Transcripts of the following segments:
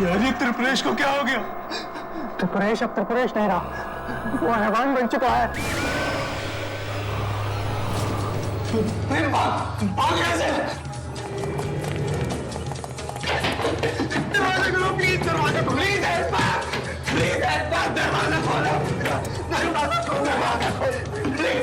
अरे त्रिपुरेश को क्या हो गया? त्रिपुरेश अब त्रिपुरेश नहीं रहा, वो हैवान बन चुका है। भाग यहाँ से। दरवाजा खोलो प्लीज, दरवाजा खोलो प्लीज, प्लीज दरवाजा खोलो, दरवाजा खोलो, दरवाजा खोलो प्लीज।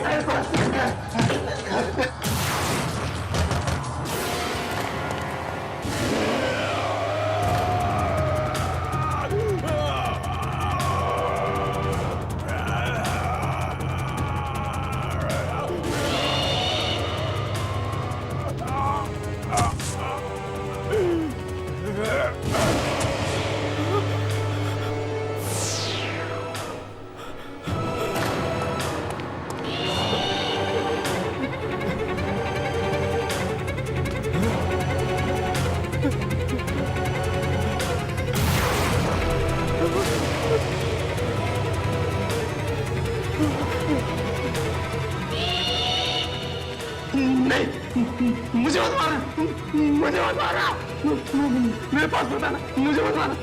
मुझे मत मारना, मुझे मत मारना, मेरे पास बताना, मुझे मत मारना।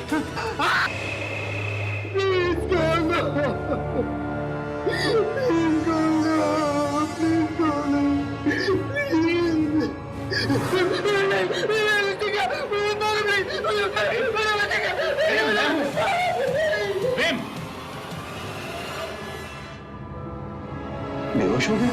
बेहोश हो गया?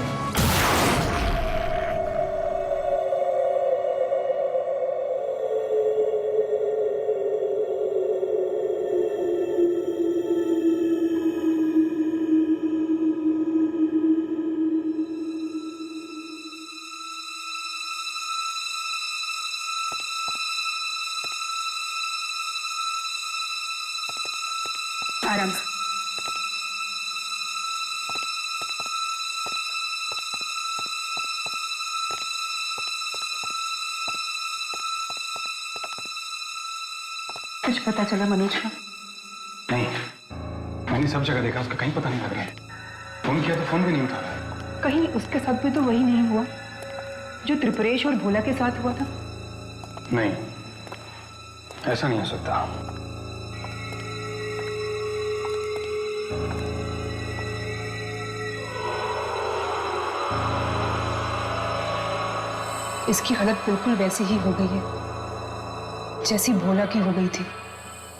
आराम से। कुछ पता चला मनोज का? नहीं, मैंने सब जगह देखा, उसका कहीं पता नहीं लग रहा है। फोन किया तो फोन भी नहीं उठा रहा है। कहीं उसके साथ भी तो वही नहीं हुआ जो त्रिपुरेश और भोला के साथ हुआ था? नहीं, ऐसा नहीं हो सकता। इसकी हालत बिल्कुल वैसी ही हो गई है जैसी भोला की हो गई थी।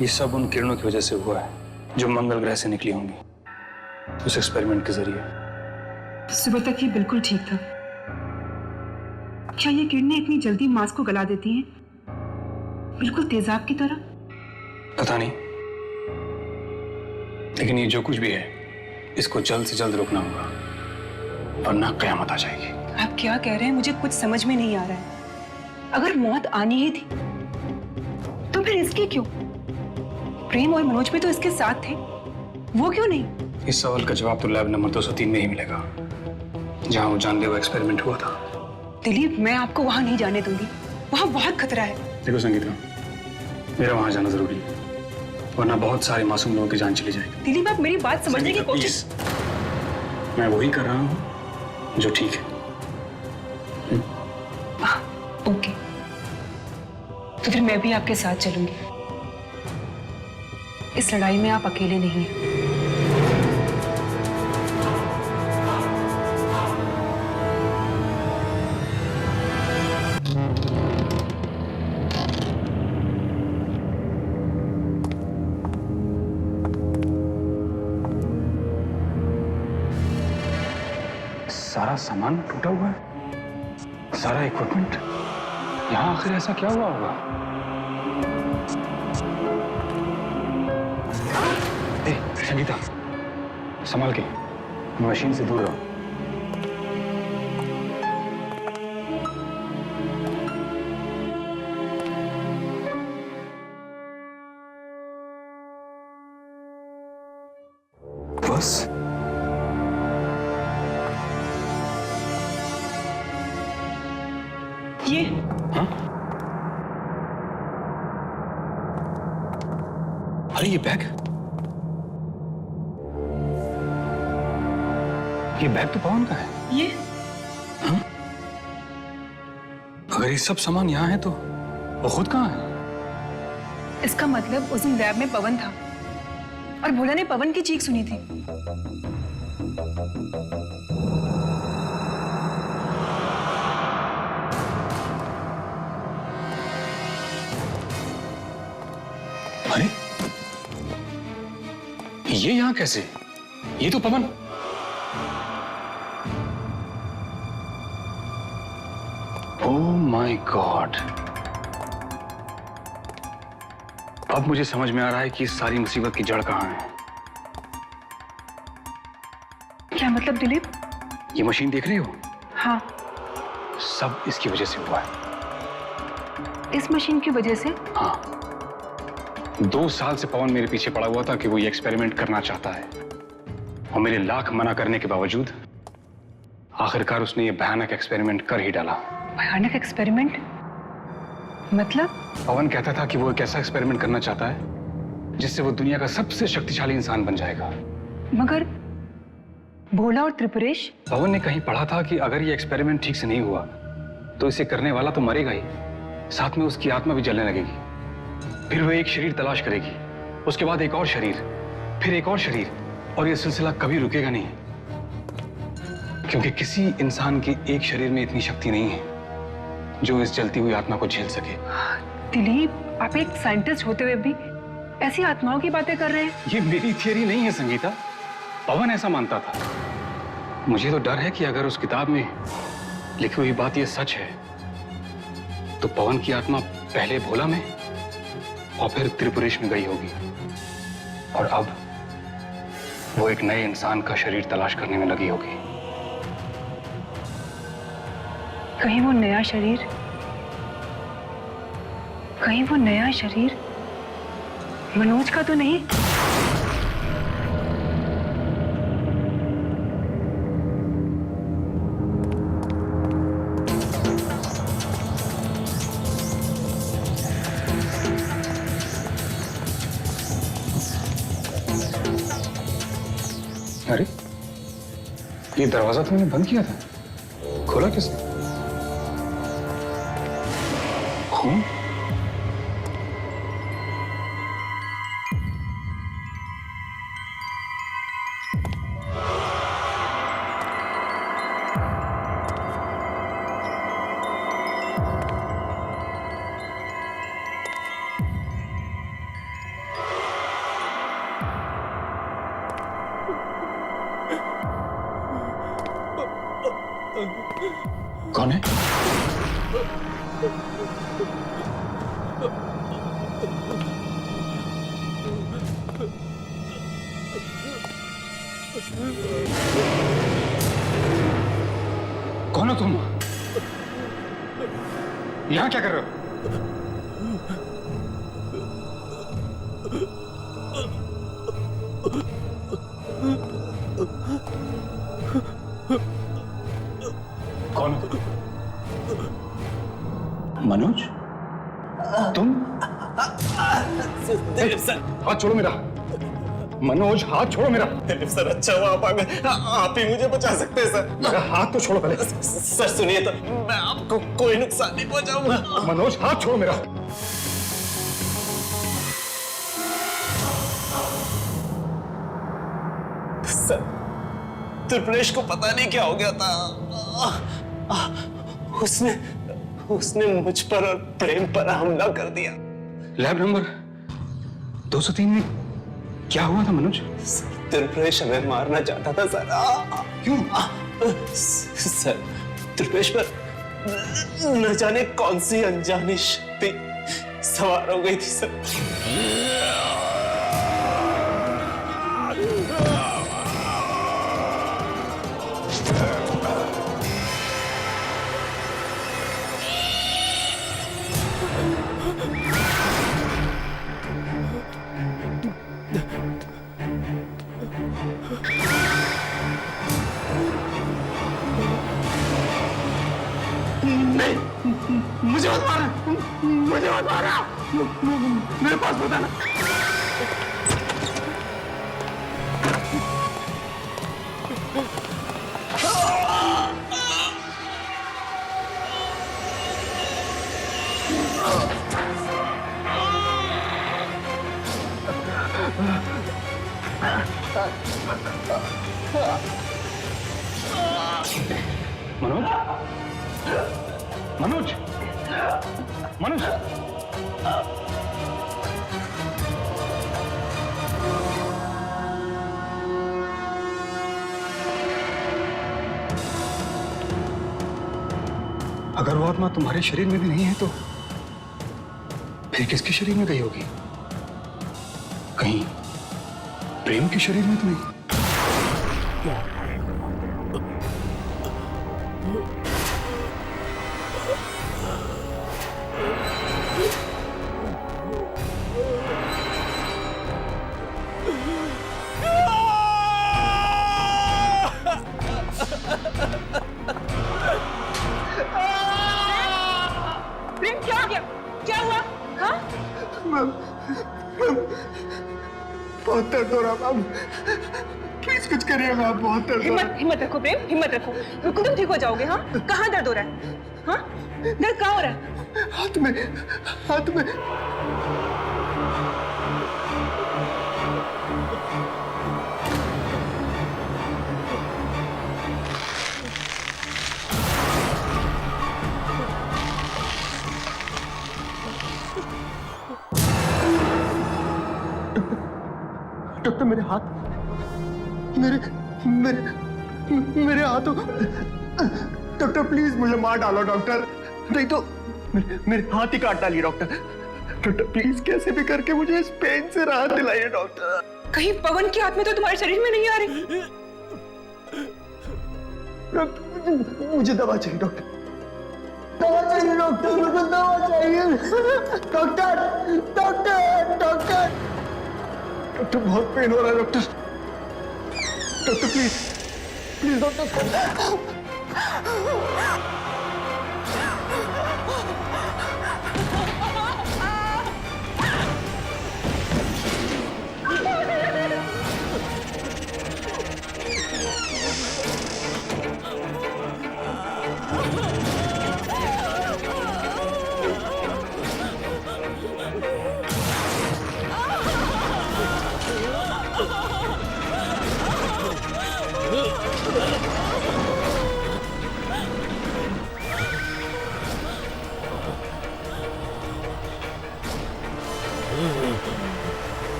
ये सब उन किरणों की वजह से हुआ है जो मंगल ग्रह से निकली होंगी उस एक्सपेरिमेंट के जरिए। सुबह तक ये बिल्कुल ठीक था। क्या ये किरणें इतनी जल्दी मांस को गला देती हैं, बिल्कुल तेजाब की तरह? पता नहीं, लेकिन ये जो कुछ भी है इसको जल्द से जल्द रोकना होगा, वरना कयामत आ जाएगी। आप क्या कह रहे हैं? मुझे कुछ समझ में नहीं आ रहा है। अगर मौत आनी ही थी तो फिर इसकी क्यों? प्रेम और मनोज भी तो इसके साथ थे, वो क्यों नहीं? इस सवाल का जवाब तो लैब नंबर 203 में ही मिलेगा, जहां वो जानलेवा एक्सपेरिमेंट हुआ था। दिलीप, मैं आपको वहां नहीं जाने दूंगी, वहां बहुत खतरा है। देखो संगीता, मेरा वहां जाना जरूरी है, वरना बहुत सारे मासूम लोगों की जान चली जाएगी। दिलीप, आप मेरी बात समझने की कोशिश। मैं वही कर रहा हूं जो ठीक है। ओके, तो फिर मैं भी आपके साथ चलूंगी। इस लड़ाई में आप अकेले नहीं हैं। सारा सामान टूटा हुआ है, सारा इक्विपमेंट। यहाँ आखिर ऐसा क्या हुआ होगा? ए, संगीता, संभाल के, मशीन से दूर रहो। बस ये हाँ? अरे ये बैग तो पवन का है। ये हाँ? अगर ये सब सामान यहाँ है तो वो खुद कहाँ है? इसका मतलब उस दिन लैब में पवन था और भोला ने पवन की चीख सुनी थी। अरे ये यहां कैसे? ये तो पवन। ओह माय गॉड, अब मुझे समझ में आ रहा है कि इस सारी मुसीबत की जड़ कहां है। क्या मतलब दिलीप? ये मशीन देख रही हो? हाँ। सब इसकी वजह से हुआ है। इस मशीन की वजह से? हाँ, 2 साल से पवन मेरे पीछे पड़ा हुआ था कि वो ये एक्सपेरिमेंट करना चाहता है, और मेरे लाख मना करने के बावजूद आखिरकार उसने ये भयानक एक्सपेरिमेंट कर ही डाला। भयानक एक्सपेरिमेंट? मतलब? पवन कहता था कि वो एक ऐसा एक्सपेरिमेंट करना चाहता है जिससे वो दुनिया का सबसे शक्तिशाली इंसान बन जाएगा। मगर भोला और त्रिपुरेश? पवन ने कहीं पढ़ा था कि अगर ये एक्सपेरिमेंट ठीक से नहीं हुआ तो इसे करने वाला तो मरेगा ही, साथ में उसकी आत्मा भी जलने लगेगी। फिर वो एक शरीर तलाश करेगी, उसके बाद एक और शरीर, फिर एक और शरीर, और ये सिलसिला कभी रुकेगा नहीं, क्योंकि किसी इंसान के एक शरीर में इतनी शक्ति नहीं है जो इस जलती हुई आत्मा को झेल सके। दिलीप, आप एक साइंटिस्ट होते हुए भी ऐसी आत्माओं की बातें कर रहे हैं? ये मेरी थियरी नहीं है संगीता, पवन ऐसा मानता था। मुझे तो डर है कि अगर उस किताब में लिखी हुई बात ये सच है तो पवन की आत्मा पहले भोला में और फिर त्रिपुरेश में गई होगी, और अब वो एक नए इंसान का शरीर तलाश करने में लगी होगी। कहीं वो नया शरीर मनोज का तो नहीं? अरे, ये दरवाजा तो मैंने बंद किया था, खोला किसने? खून? कौन है? कौन हो तुम? यहां क्या कर रहे हो? कौन? मनोज? तुम? दिलीप सर, हाथ छोड़ो मेरा। मनोज, हाथ छोड़ो मेरा। दिलीप सर, अच्छा हुआ आप आ गए, आप ही मुझे बचा सकते हैं सर। मेरा हाथ तो छोड़ो पहले। सर सुनिए तो, मैं आपको कोई नुकसान नहीं पहुंचाऊंगा। मनोज, हाथ छोड़ो मेरा। सर, त्रिपुरेश को पता नहीं क्या हो गया था। उसने मुझ पर और प्रेम पर हमला कर दिया। लैब नंबर 203 में क्या हुआ था मनोज? त्रिपुरेश हमें मारना चाहता था सर। क्यों? सर, त्रिपुरेश पर न जाने कौन सी अनजानी शक्ति सवार हो गई थी सर। मुझे मत मारा, मुझे मत मारा, मेरे पास बताना। मनोज, मनोज, मनोज। अगर वो आत्मा तुम्हारे शरीर में भी नहीं है तो फिर किसके शरीर में गई होगी? कहीं प्रेम के शरीर में तो नहीं? प्रेम क्या हो गया? क्या हुआ? हाँ? बहुत दर्द हो रहा मैम, प्लीज कुछ करिए मैम, बहुत दर्द हो रहा हिम्मत रखो प्रेम, हिम्मत रखो। बिल्कुल तुम ठीक हो जाओगे। हाँ, कहाँ दर्द हो रहा है? हाँ, दर्द कहाँ हो रहा है? हाथ में, हाथ में। डॉक्टर मेरे हाथ, मेरे हाथों, डॉक्टर प्लीज मुझे मार डालो डॉक्टर, नहीं तो मेरे हाथ ही काट डालिए डॉक्टर। डॉक्टर प्लीज कैसे भी करके मुझे इस पेन से राहत दिलाइए डॉक्टर। कहीं पवन की आत्मा तो तुम्हारे शरीर में नहीं आ रही? मुझे दवा चाहिए डॉक्टर, दवा चाहिए डॉक्टर, मुझे दवा चाहिए डॉक्टर, डॉक्टर, डॉक्टर, डॉक्टर बहुत पेन हो रहा है doctor, doctor please, please doctor.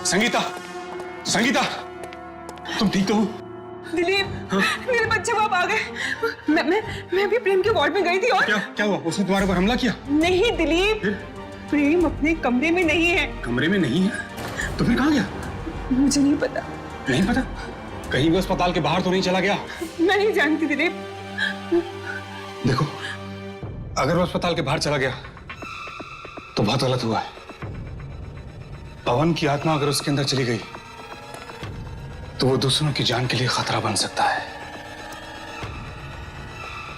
Sangeeta, Sangeeta, तुम ठीक तो हो? दिलीप, मेरे बच्चे बाप आ गए। मैं अभी प्रेम के वार्ड में गई थी और क्या हुआ? उसने तुम्हारे ऊपर हमला किया? नहीं दिलीप, प्रेम अपने कमरे में नहीं है। कमरे में नहीं है? तो फिर कहाँ गया? मुझे नहीं पता। नहीं पता? कहीं भी अस्पताल के बाहर तो नहीं चला गया? मैं नहीं जानती दिलीप। देखो, अगर वो अस्पताल के बाहर चला गया तो बहुत गलत हुआ है। पवन की आत्मा अगर उसके अंदर चली गई तो वो दूसरों की जान के लिए खतरा बन सकता है।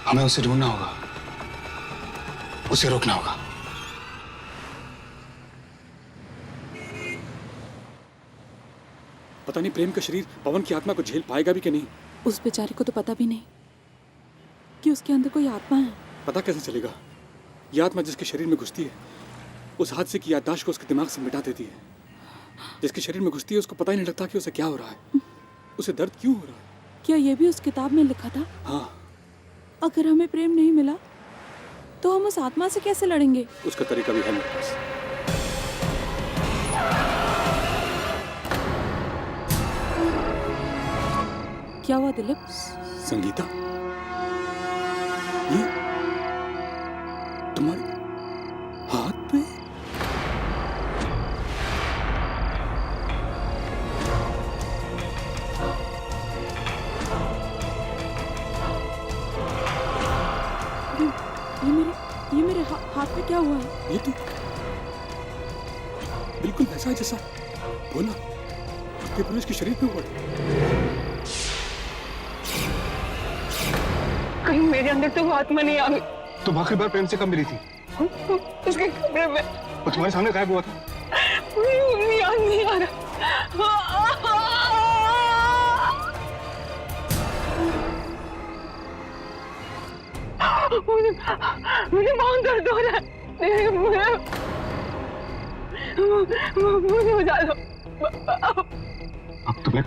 हमें उसे ढूंढना होगा, उसे रोकना होगा। पता नहीं प्रेम का शरीर पवन की आत्मा को झेल पाएगा भी कि नहीं। उस बेचारे को तो पता भी नहीं कि उसके अंदर कोई आत्मा है। पता कैसे चलेगा? यह आत्मा जिसके शरीर में घुसती है उस हादसे की याददाश्त को उसके दिमाग से मिटा देती है। जिसके शरीर में घुसती है उसको पता ही नहीं लगता कि उसे क्या हो रहा है, उसे दर्द क्यों हो रहा है। क्या ये भी उस किताब में लिखा था? हाँ। अगर हमें प्रेम नहीं मिला तो हम उस आत्मा से कैसे लड़ेंगे? उसका तरीका भी है मेरे पास। क्या हुआ दिलीप? संगीता, ये तुम्हारे हाथ पे? ये मेरे हाथ में क्या हुआ है? ये तो बिल्कुल वैसा है जैसा बोला आपके पुरुष के शरीर पे हुआ। कहीं मेरे अंदर तो वो आत्मा नहीं आ गई। तुम आखिरी बार प्रेम से कब मिली थी? उसके कमरे में। वो तुम्हारे सामने गायब हुआ था? मुझे याद नहीं आ रहा। मुझे बहुत दर्द हो रहा है। मुझे बचा लो। अब तुम्हें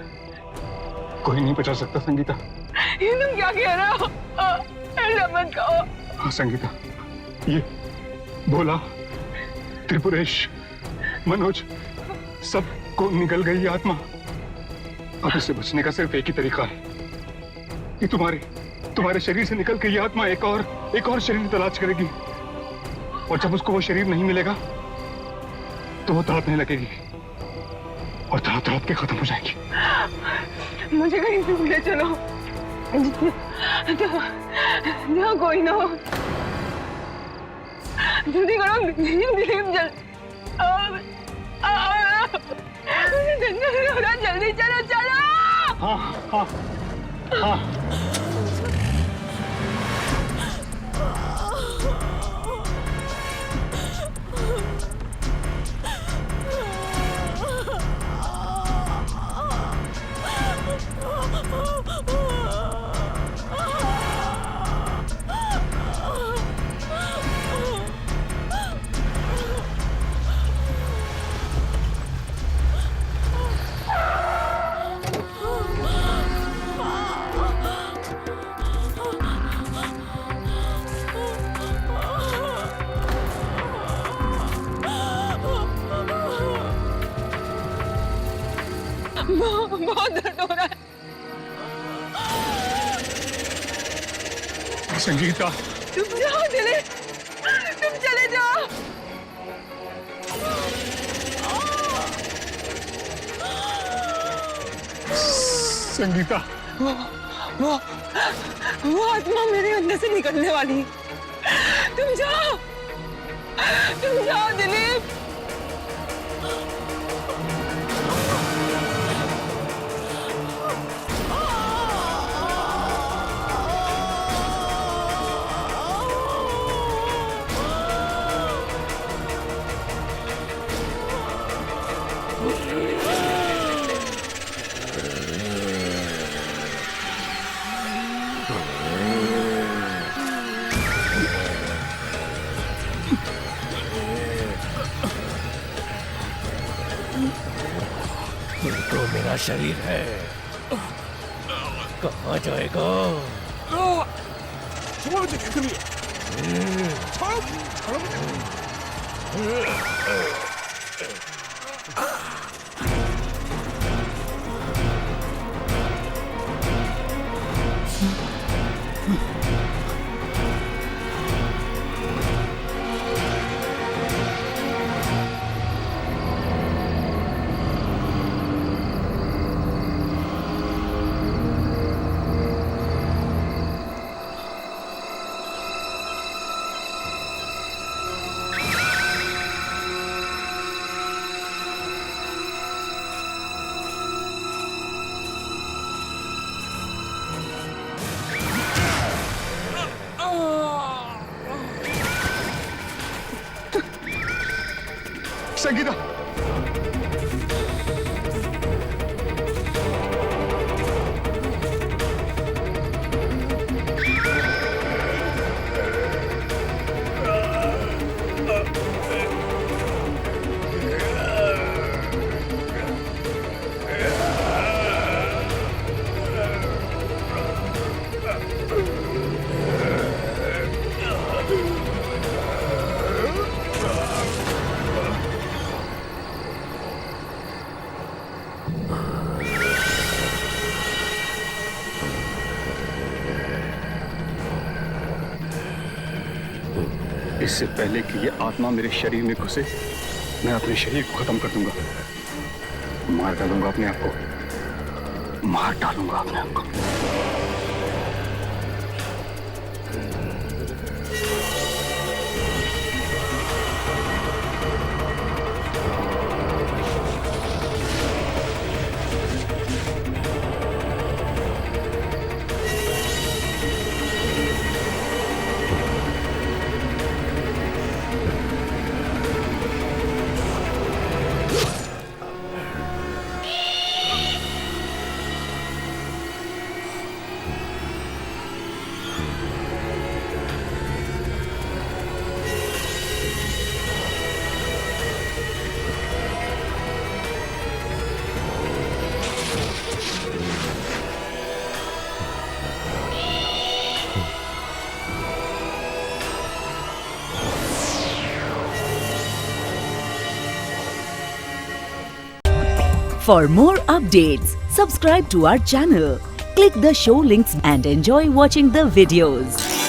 कोई नहीं बचा सकता संगीता। ये तुम क्या कह रहे हो? ऐसा मत कहो। हाँ संगीता, ये भोला, त्रिपुरेश, मनोज, सबको निकल गई आत्मा। अब इससे बचने का सिर्फ एक ही तरीका है कि तुम्हारे शरीर से निकल के ये आत्मा एक और शरीर तलाश करेगी, और जब उसको वो शरीर नहीं मिलेगा तो वो तड़पने लगेगी और तड़प के खत्म हो जाएगी। मुझे कहीं दूर ले चलो, जहाँ कोई ना हो। जल्दी करो दिलीप, जल्दी चलो चलो। हाँ हाँ हाँ। बहुत दर्द हो रहा है। संगीता, तुम जाओ दिलीप, तुम चले जाओ। संगीता, वो आत्मा मेरे अंदर से निकलने वाली है। तुम जाओ दिलीप। तो मेरा शरीर है, कहाँ जाएगा? संगीता, इससे पहले कि ये आत्मा मेरे शरीर में घुसे, मैं अपने शरीर को खत्म कर दूंगा। मार डालूंगा अपने आप को, मार डालूंगा अपने आप को। For more updates, subscribe to our channel, click the show links and enjoy watching the videos.